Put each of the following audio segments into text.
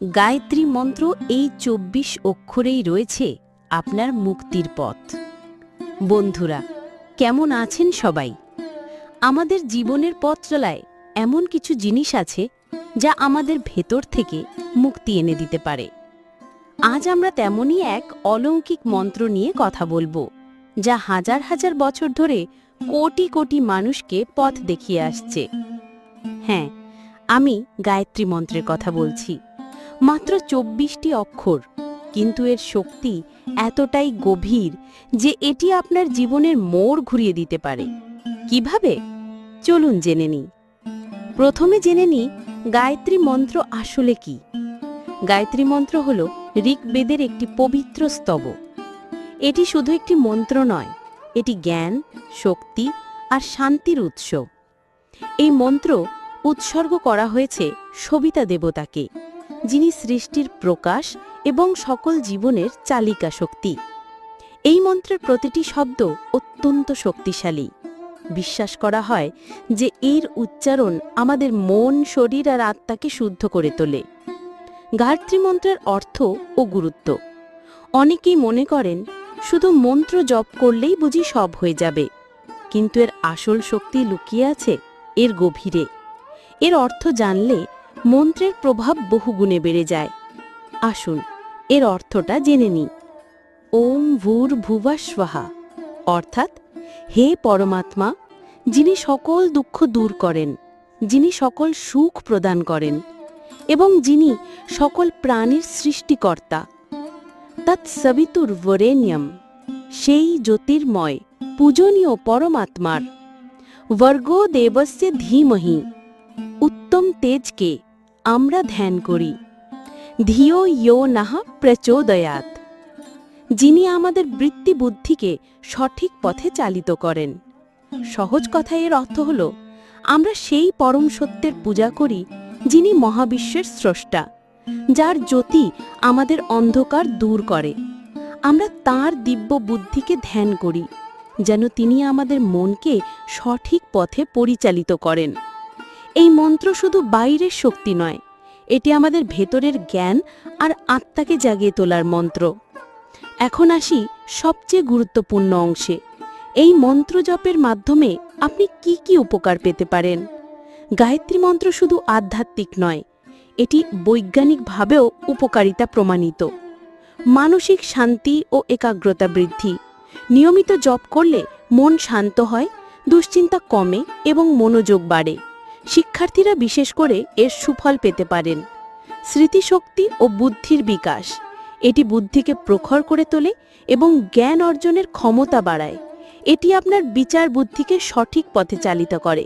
গায়ত্রী মন্ত্র এই ২৪ অক্ষরেই রয়েছে আপনার মুক্তির পথ। বন্ধুরা, কেমন আছেন সবাই? আমাদের জীবনের পথ চলায় এমন কিছু জিনিস আছে যা আমাদের ভেতর থেকে মুক্তি এনে দিতে পারে। আজ আমরা তেমনই এক অলৌকিক মন্ত্র নিয়ে কথা বলবো, যা হাজার হাজার বছর ধরে কোটি কোটি মানুষকে পথ দেখিয়ে আসছে। হ্যাঁ, আমি গায়ত্রী মন্ত্রের কথা বলছি। মাত্র ২৪টি অক্ষর, কিন্তু এর শক্তি এতটাই গভীর যে এটি আপনার জীবনের মোড় ঘুরিয়ে দিতে পারে। কিভাবে? চলুন জেনে নিই। প্রথমে জেনে নিই গায়ত্রী মন্ত্র আসলে কি। গায়ত্রী মন্ত্র হল ঋগ্বেদের একটি পবিত্র স্তব। এটি শুধু একটি মন্ত্র নয়, এটি জ্ঞান, শক্তি আর শান্তির উৎস। এই মন্ত্র উৎসর্গ করা হয়েছে সবিতা দেবতাকে, যিনি সৃষ্টির প্রকাশ এবং সকল জীবনের চালিকা শক্তি। এই মন্ত্রের প্রতিটি শব্দ অত্যন্ত শক্তিশালী। বিশ্বাস করা হয় যে এর উচ্চারণ আমাদের মন, শরীর আর আত্মাকে শুদ্ধ করে তোলে। গায়ত্রী মন্ত্রের অর্থ ও গুরুত্ব। অনেকেই মনে করেন শুধু মন্ত্র জপ করলেই বুঝি সব হয়ে যাবে, কিন্তু এর আসল শক্তি লুকিয়ে আছে এর গভীরে। এর অর্থ জানলে মন্ত্রের প্রভাব বহুগুণে বেড়ে যায়। আসুন এর অর্থটা জেনে নিই। ওম ভূর্ভুবঃ স্বাহা, অর্থাৎ হে পরমাত্মা, যিনি সকল দুঃখ দূর করেন, যিনি সকল সুখ প্রদান করেন এবং যিনি সকল প্রাণীর সৃষ্টিকর্তা। তৎসবিতুর্বরেণ্যম, সেই জ্যোতির্ময় পূজনীয় পরমাত্মার। ভর্গো দেবস্য ধীমহি, উত্তম তেজকে আমরা ধ্যান করি। ধিয়ো ইয়ো নঃ প্রচোদয়াৎ, যিনি আমাদের বৃত্তি বুদ্ধিকে সঠিক পথে চালিত করেন। সহজ কথায় এর অর্থ হল, আমরা সেই পরম সত্যের পূজা করি যিনি মহাবিশ্বের স্রষ্টা, যার জ্যোতি আমাদের অন্ধকার দূর করে। আমরা তাঁর দিব্য বুদ্ধিকে ধ্যান করি, যেন তিনি আমাদের মনকে সঠিক পথে পরিচালিত করেন। এই মন্ত্র শুধু বাইরের শক্তি নয়, এটি আমাদের ভেতরের জ্ঞান আর আত্মাকে জাগিয়ে তোলার মন্ত্র। এখন আসি সবচেয়ে গুরুত্বপূর্ণ অংশে। এই মন্ত্র জপের মাধ্যমে আপনি কি কি উপকার পেতে পারেন? গায়ত্রী মন্ত্র শুধু আধ্যাত্মিক নয়, এটি বৈজ্ঞানিকভাবেও উপকারিতা প্রমাণিত। মানসিক শান্তি ও একাগ্রতা বৃদ্ধি। নিয়মিত জপ করলে মন শান্ত হয়, দুশ্চিন্তা কমে এবং মনোযোগ বাড়ে। শিক্ষার্থীরা বিশেষ করে এর সুফল পেতে পারেন। স্মৃতিশক্তি ও বুদ্ধির বিকাশ। এটি বুদ্ধিকে প্রখর করে তোলে এবং জ্ঞান অর্জনের ক্ষমতা বাড়ায়। এটি আপনার বিচার বুদ্ধিকে সঠিক পথে চালিত করে।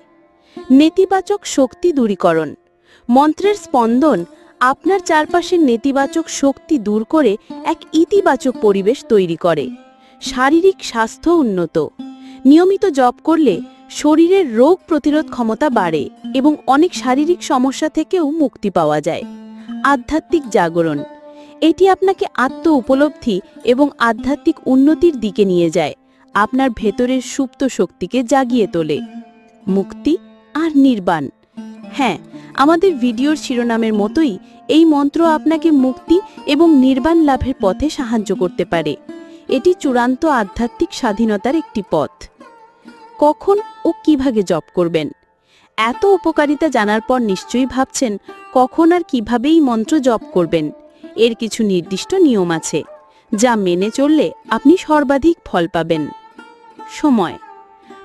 নেতিবাচক শক্তি দূরীকরণ। মন্ত্রের স্পন্দন আপনার চারপাশের নেতিবাচক শক্তি দূর করে এক ইতিবাচক পরিবেশ তৈরি করে। শারীরিক স্বাস্থ্য উন্নত। নিয়মিত জপ করলে শরীরের রোগ প্রতিরোধ ক্ষমতা বাড়ে এবং অনেক শারীরিক সমস্যা থেকেও মুক্তি পাওয়া যায়। আধ্যাত্মিক জাগরণ। এটি আপনাকে আত্ম উপলব্ধি এবং আধ্যাত্মিক উন্নতির দিকে নিয়ে যায়, আপনার ভেতরের সুপ্ত শক্তিকে জাগিয়ে তোলে। মুক্তি আর নির্বাণ। হ্যাঁ, আমাদের ভিডিওর শিরোনামের মতোই এই মন্ত্র আপনাকে মুক্তি এবং নির্বাণ লাভের পথে সাহায্য করতে পারে। এটি চূড়ান্ত আধ্যাত্মিক স্বাধীনতার একটি পথ। কখন ও কিভাবে জপ করবেন? এত উপকারিতা জানার পর নিশ্চয়ই ভাবছেন কখন আর কিভাবে এই মন্ত্র জপ করবেন। এর কিছু নির্দিষ্ট নিয়ম আছে, যা মেনে চললে আপনি সর্বাধিক ফল পাবেন। সময়: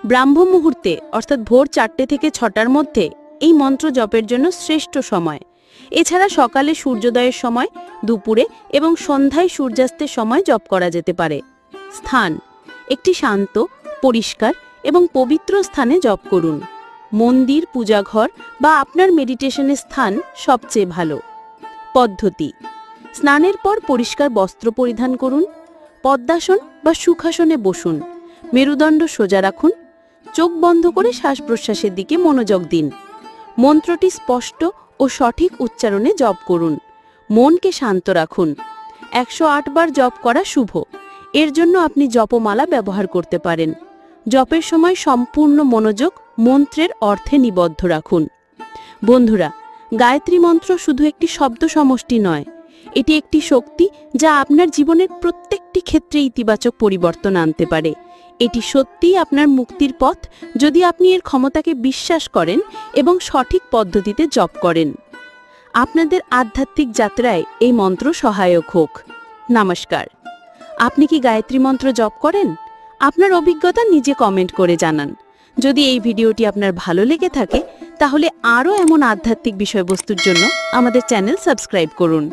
ব্রাহ্ম মুহূর্তে অর্থাৎ ভোর 4টে থেকে 6টার মধ্যে এই মন্ত্র জপের জন্য শ্রেষ্ঠ সময়। এছাড়া সকালে সূর্যোদয়ের সময়, দুপুরে এবং সন্ধ্যায় সূর্যাস্তের সময় জপ করা যেতে পারে। স্থান: একটি শান্ত, পরিষ্কার এবং পবিত্র স্থানে জপ করুন। মন্দির, পূজাঘর বা আপনার মেডিটেশনের স্থান সবচেয়ে ভালো। পদ্ধতি: স্নানের পর পরিষ্কার বস্ত্র পরিধান করুন। পদ্মাসন বা সুখাসনে বসুন। মেরুদণ্ড সোজা রাখুন। চোখ বন্ধ করে শ্বাস প্রশ্বাসের দিকে মনোযোগ দিন। মন্ত্রটি স্পষ্ট ও সঠিক উচ্চারণে জপ করুন। মনকে শান্ত রাখুন। 108 বার জপ করা শুভ। এর জন্য আপনি জপমালা ব্যবহার করতে পারেন। জপের সময় সম্পূর্ণ মনোযোগ মন্ত্রের অর্থে নিবদ্ধ রাখুন। বন্ধুরা, গায়ত্রী মন্ত্র শুধু একটি শব্দ সমষ্টি নয়, এটি একটি শক্তি যা আপনার জীবনের প্রত্যেকটি ক্ষেত্রে ইতিবাচক পরিবর্তন আনতে পারে। এটি সত্যিই আপনার মুক্তির পথ যদি আপনি এর ক্ষমতাকে বিশ্বাস করেন এবং সঠিক পদ্ধতিতে জপ করেন। আপনাদের আধ্যাত্মিক যাত্রায় এই মন্ত্র সহায়ক হোক। নমস্কার। আপনি কি গায়ত্রী মন্ত্র জপ করেন? আপনার অভিজ্ঞতা নিজে কমেন্ট করে জানান। যদি এই ভিডিওটি আপনার ভালো লেগে থাকে তাহলে আরও এমন আধ্যাত্মিক বিষয়বস্তুর জন্য আমাদের চ্যানেল সাবস্ক্রাইব করুন।